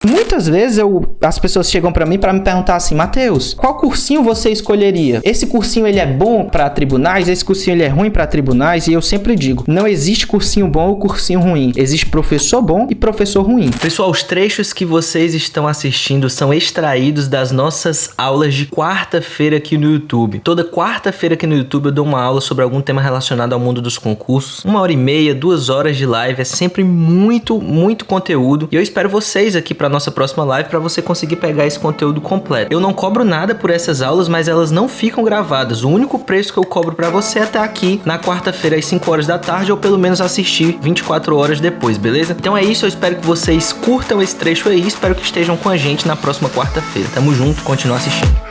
Muitas vezes as pessoas chegam pra mim pra me perguntar assim: Matheus, qual cursinho você escolheria? Esse cursinho ele é bom pra tribunais? Esse cursinho ele é ruim pra tribunais? E eu sempre digo, não existe cursinho bom ou cursinho ruim. Existe professor bom e professor ruim. Pessoal, os trechos que vocês estão assistindo são extraídos das nossas aulas de quarta-feira aqui no YouTube. Toda quarta-feira aqui no YouTube eu dou uma aula sobre algum tema relacionado ao mundo dos concursos. 1h30, 2 horas de live, é sempre muito conteúdo. E eu espero vocês aqui pra nossa próxima live para você conseguir pegar esse conteúdo completo. Eu não cobro nada por essas aulas, mas elas não ficam gravadas. O único preço que eu cobro para você é estar aqui na quarta-feira às 5 horas da tarde ou pelo menos assistir 24 horas depois, beleza? Então é isso, eu espero que vocês curtam esse trecho aí, espero que estejam com a gente na próxima quarta-feira. Tamo junto, continua assistindo.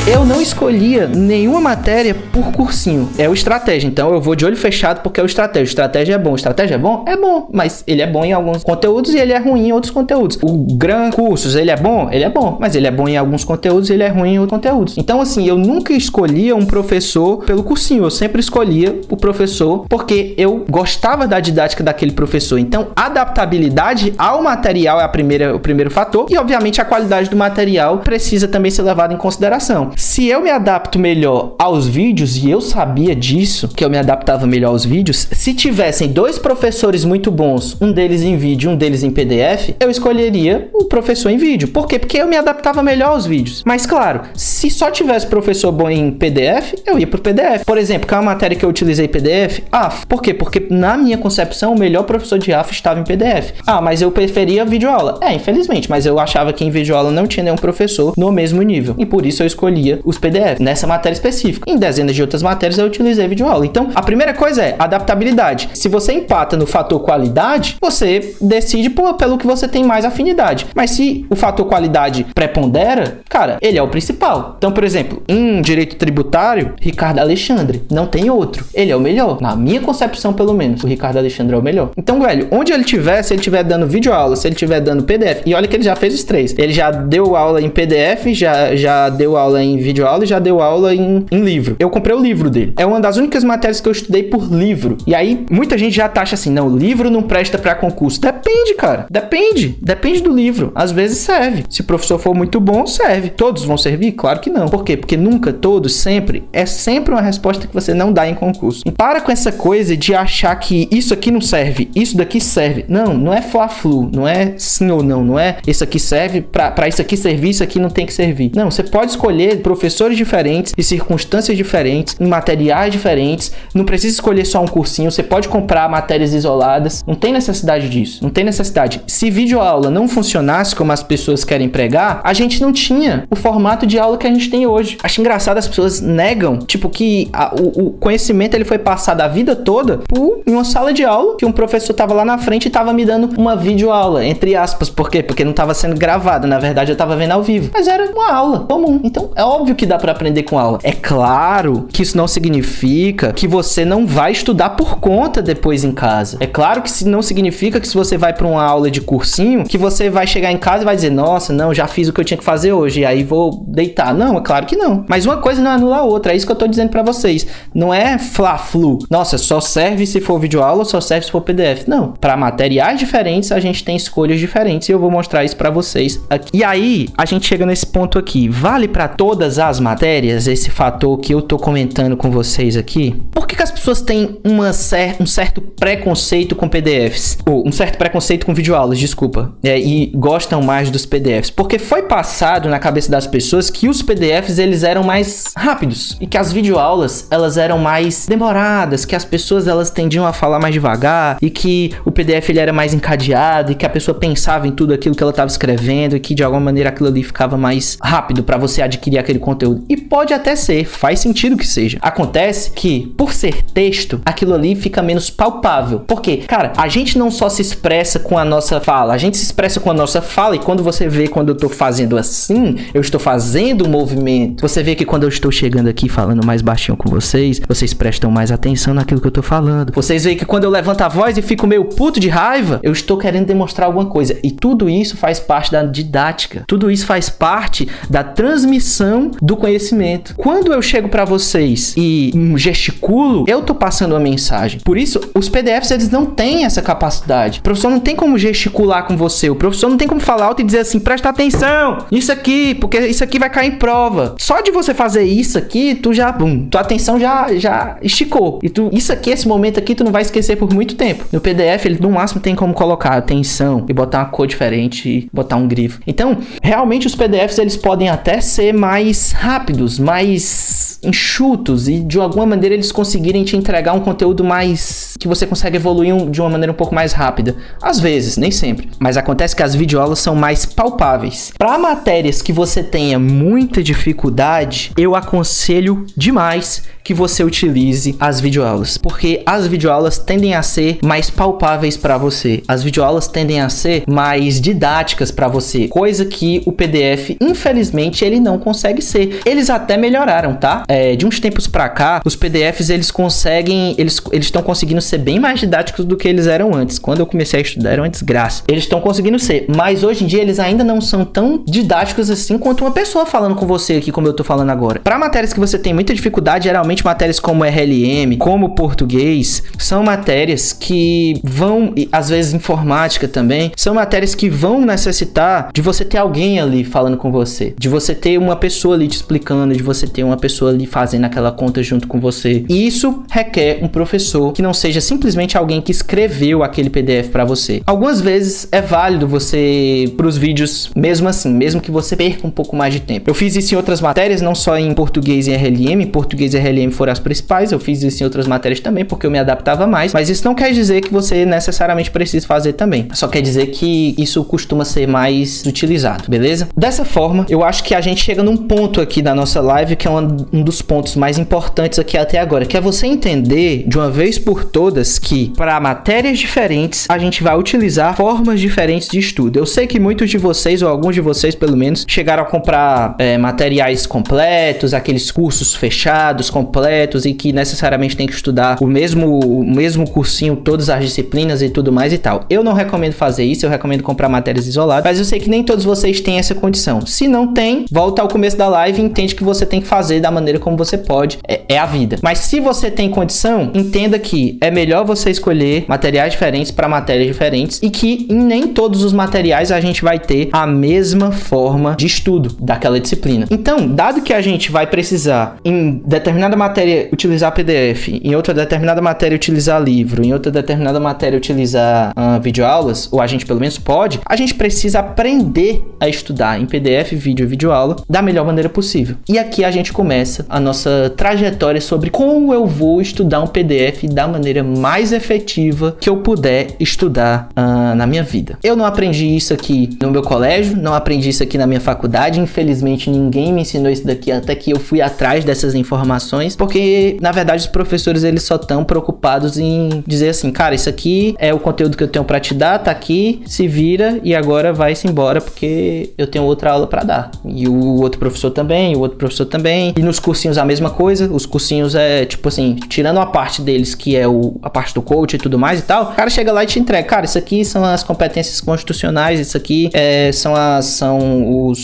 Eu não escolhia nenhuma matéria por cursinho. É o estratégia. Então eu vou de olho fechado porque é o estratégia. O estratégia é bom. O estratégia é bom? É bom. Mas ele é bom em alguns conteúdos e ele é ruim em outros conteúdos. O Gran Cursos, ele é bom? Ele é bom. Mas ele é bom em alguns conteúdos e ele é ruim em outros conteúdos. Então assim, eu nunca escolhia um professor pelo cursinho. Eu sempre escolhia o professor porque eu gostava da didática daquele professor. Então adaptabilidade ao material é o primeiro fator. E obviamente a qualidade do material precisa também ser levada em consideração. Se eu me adapto melhor aos vídeos, e eu sabia disso, que eu me adaptava melhor aos vídeos, se tivessem 2 professores muito bons, um deles em vídeo e um deles em PDF, eu escolheria o professor em vídeo. Por quê? Porque eu me adaptava melhor aos vídeos. Mas claro, se só tivesse professor bom em PDF, eu ia pro PDF. Por exemplo, qual é a matéria que eu utilizei PDF? AF. Por quê? Porque na minha concepção, o melhor professor de AF estava em PDF. Ah, mas eu preferia videoaula. Infelizmente, mas eu achava que em videoaula não tinha nenhum professor no mesmo nível. E por isso eu escolhia os PDF nessa matéria específica. Em dezenas de outras matérias eu utilizei videoaula. Então, a primeira coisa é adaptabilidade. Se você empata no fator qualidade, você decide pelo que você tem mais afinidade. Mas se o fator qualidade prepondera, cara, ele é o principal. Então, por exemplo, em direito tributário, Ricardo Alexandre, não tem outro. Ele é o melhor. Na minha concepção, pelo menos, o Ricardo Alexandre é o melhor. Então, velho, onde ele tiver, se ele estiver dando videoaula, se ele estiver dando PDF, e olha que ele já fez os 3. Ele já deu aula em PDF, já deu aula em videoaula e já deu aula em livro. Eu comprei o livro dele. É uma das únicas matérias que eu estudei por livro. E aí, muita gente já taxa assim, não, o livro não presta pra concurso. Depende, cara. Depende do livro. Às vezes serve. Se o professor for muito bom, serve. Todos vão servir? Claro que não. Por quê? Porque nunca, todos, sempre. É sempre uma resposta que você não dá em concurso. E para com essa coisa de achar que isso aqui não serve, isso daqui serve. Não é fla-flu. Não é sim ou não. Não é isso aqui serve pra isso aqui servir, isso aqui não tem que servir. Não, você pode escolher professores diferentes, e circunstâncias diferentes, em materiais diferentes. Não precisa escolher só um cursinho. Você pode comprar matérias isoladas. Não tem necessidade disso. Não tem necessidade. Se videoaula não funcionasse como as pessoas querem pregar, a gente não tinha o formato de aula que a gente tem hoje. Acho engraçado, as pessoas negam, tipo, que o conhecimento ele foi passado a vida toda em uma sala de aula, que um professor tava lá na frente e tava me dando uma videoaula, entre aspas. Por quê? Porque não tava sendo gravada. Na verdade, eu tava vendo ao vivo. Mas era uma aula comum. Então, é óbvio que dá pra aprender com aula. É claro que isso não significa que você não vai estudar por conta depois em casa. É claro que isso não significa que se você vai pra uma aula de cursinho, que você vai chegar em casa e vai dizer, nossa, não, já fiz o que eu tinha que fazer hoje, e aí vou deitar. Não, é claro que não. Mas uma coisa não anula a outra. É isso que eu tô dizendo pra vocês. Não é fla-flu. Nossa, só serve se for videoaula, só serve se for PDF. Não. Pra materiais diferentes, a gente tem escolhas diferentes e eu vou mostrar isso pra vocês aqui. E aí, a gente chega nesse ponto aqui. Vale pra todas as matérias esse fator que eu tô comentando com vocês aqui? Por que as pessoas têm um certo preconceito com PDFs? Ou um certo preconceito com videoaulas, desculpa. E gostam mais dos PDFs? Porque foi passado na cabeça das pessoas que os PDFs, eles eram mais rápidos. E que as videoaulas, elas eram mais demoradas. Que as pessoas, elas tendiam a falar mais devagar. E que o PDF, ele era mais encadeado. E que a pessoa pensava em tudo aquilo que ela estava escrevendo. E que, de alguma maneira, aquilo ali ficava mais rápido para você adquirir aquele conteúdo. E pode até ser, faz sentido que seja. Acontece que, por ser texto, aquilo ali fica menos palpável. Por quê? Cara, a gente não só se expressa com a nossa fala, a gente se expressa com a nossa fala, e quando você vê, quando eu tô fazendo assim, eu estou fazendo o movimento. Você vê que quando eu estou chegando aqui falando mais baixinho com vocês prestam mais atenção naquilo que eu tô falando. Vocês veem que quando eu levanto a voz e fico meio puto de raiva, eu estou querendo demonstrar alguma coisa. E tudo isso faz parte da didática. Tudo isso faz parte da transmissão retenção do conhecimento. Quando eu chego pra vocês e gesticulo, eu tô passando uma mensagem. Por isso, os PDFs, eles não têm essa capacidade. O professor não tem como gesticular com você. O professor não tem como falar alto e dizer assim, presta atenção, isso aqui, porque isso aqui vai cair em prova. Só de você fazer isso aqui, tu já, tua atenção já esticou. E isso aqui, esse momento aqui, tu não vai esquecer por muito tempo. No PDF, ele no máximo tem como colocar atenção e botar uma cor diferente e botar um grifo. Então, realmente os PDFs, eles podem até ser mais rápidos, mais enxutos e de alguma maneira eles conseguirem te entregar um conteúdo mais que você consegue evoluir de uma maneira um pouco mais rápida. Às vezes, nem sempre. Mas acontece que as videoaulas são mais palpáveis. Para matérias que você tenha muita dificuldade, eu aconselho demais que você utilize as videoaulas, porque as videoaulas tendem a ser mais palpáveis para você. As videoaulas tendem a ser mais didáticas para você, coisa que o PDF, infelizmente, ele não consegue ser. Eles até melhoraram, tá? De uns tempos para cá, os PDFs, eles estão conseguindo ser bem mais didáticos do que eles eram antes. Quando eu comecei a estudar, era uma desgraça. Eles estão conseguindo ser, mas hoje em dia eles ainda não são tão didáticos assim quanto uma pessoa falando com você aqui, como eu tô falando agora. Para matérias que você tem muita dificuldade, geralmente matérias como RLM, como português, são matérias que vão, às vezes informática também, são matérias que vão necessitar de você ter alguém ali falando com você, de você ter uma pessoa ali te explicando, de você ter uma pessoa ali fazendo aquela conta junto com você. E isso requer um professor que não seja simplesmente alguém que escreveu aquele PDF para você. Algumas vezes é válido você para os vídeos mesmo assim, mesmo que você perca um pouco mais de tempo. Eu fiz isso em outras matérias, não só em português e RLM. Português e RLM foram as principais, eu fiz isso em outras matérias também, porque eu me adaptava mais, mas isso não quer dizer que você necessariamente precise fazer também, só quer dizer que isso costuma ser mais utilizado, beleza? Dessa forma, eu acho que a gente chega num ponto aqui da nossa live, que é um dos pontos mais importantes aqui até agora, que é você entender de uma vez por todas que para matérias diferentes, a gente vai utilizar formas diferentes de estudo. Eu sei que muitos de vocês, ou alguns de vocês pelo menos, chegaram a comprar materiais completos, aqueles cursos fechados, completos, e que necessariamente tem que estudar o mesmo cursinho, todas as disciplinas e tudo mais e tal. Eu não recomendo fazer isso, eu recomendo comprar matérias isoladas, mas eu sei que nem todos vocês têm essa condição. Se não tem, volta ao começo da live e entende que você tem que fazer da maneira como você pode, é a vida. Mas se você tem condição, entenda que é melhor você escolher materiais diferentes para matérias diferentes e que em nem todos os materiais a gente vai ter a mesma forma de estudo daquela disciplina. Então, dado que a gente vai precisar em determinada matéria utilizar PDF, em outra determinada matéria utilizar livro, em outra determinada matéria utilizar videoaulas, ou a gente pelo menos pode, a gente precisa aprender a estudar em PDF, vídeo e videoaula da melhor maneira possível. E aqui a gente começa a nossa trajetória sobre como eu vou estudar um PDF da maneira mais efetiva que eu puder estudar na minha vida. Eu não aprendi isso aqui no meu colégio, não aprendi isso aqui na minha faculdade, infelizmente ninguém me ensinou isso daqui até que eu fui atrás dessas informações, porque na verdade os professores eles só estão preocupados em dizer assim, cara, isso aqui é o conteúdo que eu tenho pra te dar, tá aqui, se vira e agora vai-se embora porque eu tenho outra aula pra dar. E o outro professor também, o outro professor também. E nos cursinhos a mesma coisa, os cursinhos é tipo assim, tirando a parte deles que é a parte do coach e tudo mais e tal, o cara chega lá e te entrega, cara, isso aqui são as competências constitucionais, isso aqui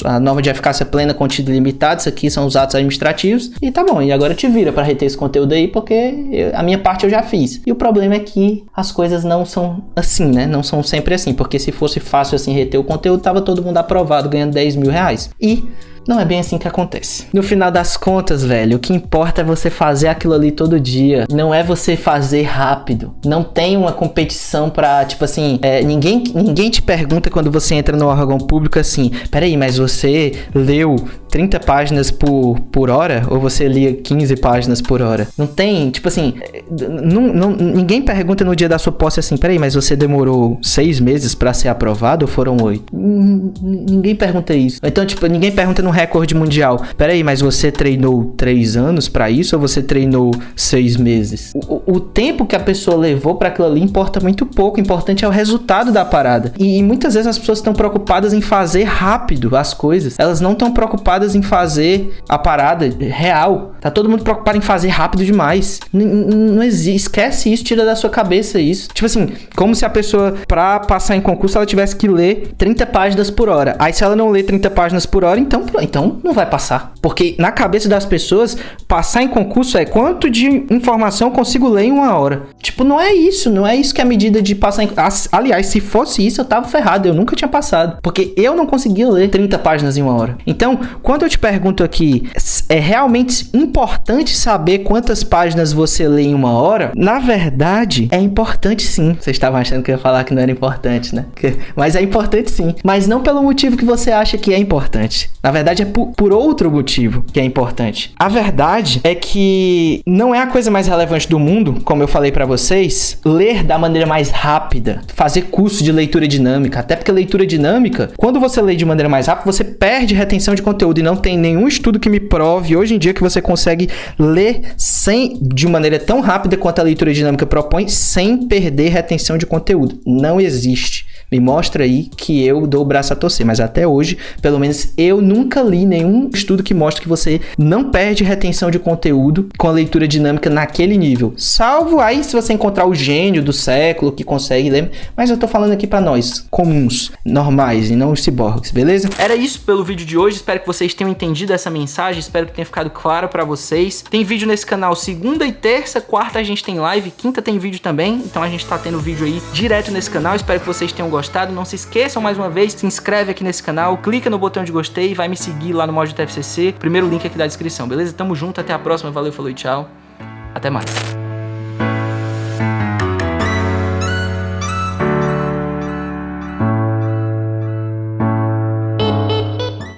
a norma de eficácia plena contida limitado, isso aqui são os atos administrativos e tá bom, e agora te vira pra reter esse conteúdo aí, porque a minha parte eu já fiz. E o problema é que as coisas não são assim, né? Não são sempre assim, porque se fosse fácil assim reter o conteúdo, tava todo mundo aprovado ganhando 10 mil reais. E não é bem assim que acontece. No final das contas, velho, o que importa é você fazer aquilo ali todo dia. Não é você fazer rápido. Não tem uma competição pra, tipo assim, ninguém te pergunta quando você entra no órgão público assim, peraí, mas você leu 30 páginas por hora? Ou você lia 15 páginas por hora? Não tem, tipo assim, ninguém pergunta no dia da sua posse assim, peraí, mas você demorou 6 meses pra ser aprovado ou foram 8? Ninguém pergunta isso. Então, tipo, ninguém pergunta no recorde mundial, peraí, mas você treinou 3 anos pra isso ou você treinou 6 meses? O tempo que a pessoa levou pra aquilo ali importa muito pouco, o importante é o resultado da parada. E muitas vezes as pessoas estão preocupadas em fazer rápido as coisas, elas não estão preocupadas em fazer a parada real. Tá todo mundo preocupado em fazer rápido demais. Não existe, esquece isso, tira da sua cabeça isso. Tipo assim, como se a pessoa, pra passar em concurso, ela tivesse que ler 30 páginas por hora. Aí se ela não lê 30 páginas por hora, então então não vai passar. Porque na cabeça das pessoas, passar em concurso é quanto de informação eu consigo ler em 1 hora. Tipo, não é isso que é a medida de passar em... Aliás, se fosse isso, eu tava ferrado, eu nunca tinha passado. Porque eu não conseguia ler 30 páginas em 1 hora. Então, quando eu te pergunto aqui, é realmente importante saber quantas páginas você lê em 1 hora? Na verdade, é importante sim. Vocês estavam achando que eu ia falar que não era importante, né? Mas é importante sim. Mas não pelo motivo que você acha que é importante. Na verdade, é por outro motivo que é importante. A verdade é que não é a coisa mais relevante do mundo, como eu falei pra vocês, ler da maneira mais rápida, fazer curso de leitura dinâmica. Até porque leitura dinâmica, quando você lê de maneira mais rápida, você perde retenção de conteúdo. E não tem nenhum estudo que me prove hoje em dia que você consegue ler de maneira tão rápida quanto a leitura dinâmica propõe, sem perder retenção de conteúdo. Não existe. Me mostra aí que eu dou o braço a torcer. Mas até hoje, pelo menos eu nunca li nenhum estudo que mostre que você não perde retenção de conteúdo com a leitura dinâmica naquele nível. Salvo aí se você encontrar o gênio do século que consegue ler. Mas eu tô falando aqui pra nós, comuns, normais e não os ciborgues, beleza? Era isso pelo vídeo de hoje. Espero que vocês tenham entendido essa mensagem. Espero que tenha ficado claro pra vocês. Tem vídeo nesse canal segunda e terça. Quarta a gente tem live. Quinta tem vídeo também. Então a gente tá tendo vídeo aí direto nesse canal. Espero que vocês tenham gostado. Não se esqueçam mais uma vez, se inscreve aqui nesse canal, clica no botão de gostei e vai me seguir lá no mod do TFCC. Primeiro link aqui da descrição, beleza? Tamo junto, até a próxima. Valeu, falou e tchau. Até mais.